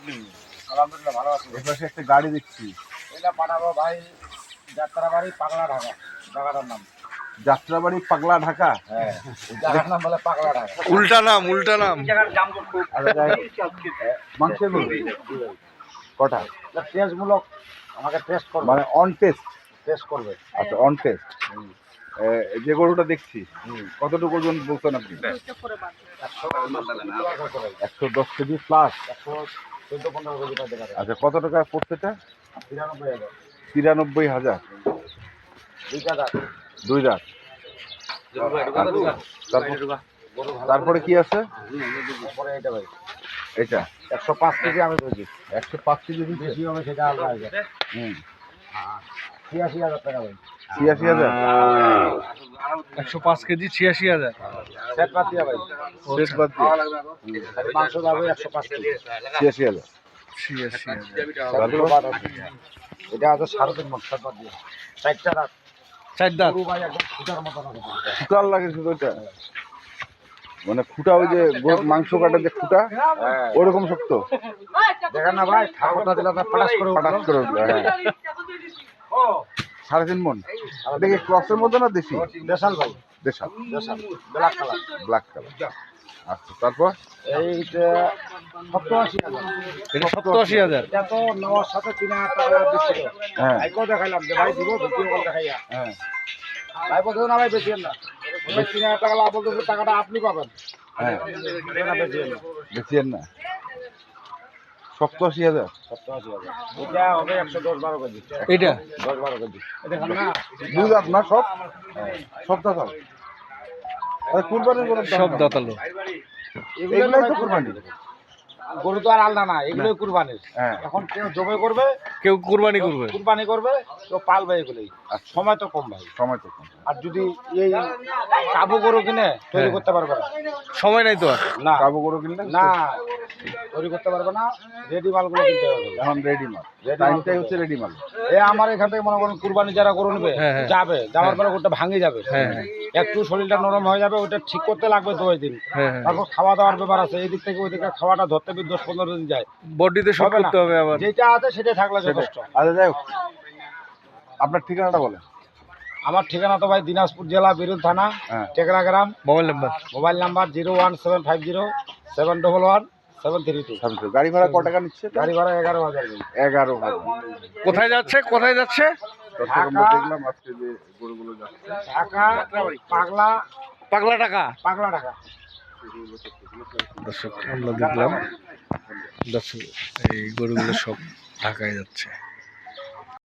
আপনি? আলহামদুলিল্লাহ ভালো আছি। এই পাশে একটা গাড়ি দেখছি। এটা পাঠাবো ভাই যাত্রাবাড়ি পাগলা ঢাকা, জায়গাটার নাম। যাত্রাবাড়ি পাগলা ঢাকা। হ্যাঁ, এই জায়গার নাম বলে পাগলা ঢাকা। উল্টা নাম, উল্টা নাম। এই জায়গার দাম খুব আচ্ছা, যাই হোক। মাংসের গরু কটা? টেস্টমূলক আমাকে টেস্ট করবে, মানে অন টেস্ট। টেস্ট করবে। আচ্ছা, অন টেস্ট। যে গরুটা দেখছি কতটুকু ওজন বলছেন আপনি? 110 কেজি প্লাস। 14-15 কেজি পাইতে পারে। আচ্ছা, কত টাকা পড়ছে এটা? 93,000। 93,000। দুইটা দাঁত। দুই দাঁত। তারপরে কি আছে? তারপরে এটা ভাই এটা 105 কেজি আমি বলছি। 105 কেজি বেশি হবে সেটা আলাদা আছে। 86,000 টাকা ভাই। 86,000। 105 কেজি 86,000। সেট বাদ দিয়া ভাই। শেষ বাদ দিয়ে মাংস যাবে 105 কেজি। 86,000। 86,000। এটা আছে 3.5 মণ সেট বাদ দিয়ে। 4টা দাঁত। 4 দাঁত। গরু ভাই একদম ফুটার মতো হবে। ফুটার লাগে শুধু ওইটা, মানে ফুটা ওই যে গরুর মাংস কাটার যে ফুটা ওরকম শক্ত। দেখেন না ভাই, ঠাকুরটা দিলে আপনার পাটাস করে পাটাস করে উঠলো। হ্যাঁ, 3.5 মণ। এটা কি ক্রসের মধ্যে না দেশি? দেশাল ভাই, দেশাল। দেশাল ব্ল্যাক কালার। Black colour. আচ্ছা, তারপর এইটা 87,000। এটা 87,000। এটা তো নেওয়ার সাথে 3,000 টাকা দিচ্ছিল। হ্যাঁ ভাইকেও দেখাইলাম যে ভাই দিব, ভিডিও কল দেখাইয়া। হ্যাঁ। ভাই বলতে না ভাই বেশিয়েন না, ভাই 3,000 টাকা লাভ বলতে টাকাটা আপনি পাবেন। হ্যাঁ, এটা বেশিয়েন না। বেশিয়েন না। 87,000। 87,000। এটা হবে 110-12 কেজি। এটা 10-12 কেজি। দেখেন না, দুই দাঁত না সব? সব দাঁত হবে। আরে কুরবানির গরুর দাম সব কেমন? দাঁতালো। এগুলাই তো কুরবানি। গরু তো আর আলাদা না, এগুলোই কুরবানির। হ্যাঁ। এখন কেউ জবে করবে, কেউ কুরবানি করবে। কুরবানি করবে, কেউ পালবে এগুলোই। আচ্ছা, সময় তো কম ভাই। সময় তো কম। আর যদি এই কাবু গরু কিনে তৈরি হ্যাঁ। করতে পারবে না। সময় নাই তো আর। না কাবু গরু কিনলে না, তৈরি করতে পারবে না, রেডি মালগুলো কিনতে হবে। এখন রেডি মাল। Ready টাইমটাই মাল হচ্ছে রেডি মাল। এই আমার এখান থেকে মনে করেন কুরবানি যারা গরু নেবে, হ্যাঁ, হ্যাঁ। যাবে, যাওয়ার পরে ওটা ভাঙে যাবে। হ্যাঁ, একটু শরীরটা নরম হয়ে যাবে, ওটা ঠিক করতে লাগবে 2 দিন। হ্যাঁ, হ্যাঁ। তারপর খাওয়া দাওয়ার ব্যাপার আছে, এই দিক থেকে ওই দিকে খাওয়াটা ধরতে 10-15 দিন যায়। বডিতে শুট হবে না। করতে হবে আবার। যেটা আছে সেটা থাকলে সেটাই। যথেষ্ট। আচ্ছা, যাই হোক, আপনার ঠিকানাটা বলেন। আমার ঠিকানা তো ভাই দিনাজপুর জেলা বিরুল থানা, হ্যাঁ। টেকরা গ্রাম। Mobile number. Mobile number 01750-711-732। গাড়ি ভাড়া কত টাকা নিচ্ছে? গাড়ি ভাড়া 11,000। 11,000। কোথায় যাচ্ছে, কোথায় যাচ্ছে? দর্শক, আমরা দেখলাম আজকে যে গরুগুলো যাচ্ছে। ঢাকা পাগলা, পাগলা টাকা। পাগলা ঢাকা। দর্শক, আমরা দেখলাম দর্শক এই গরুগুলো সব ঢাকায় যাচ্ছে।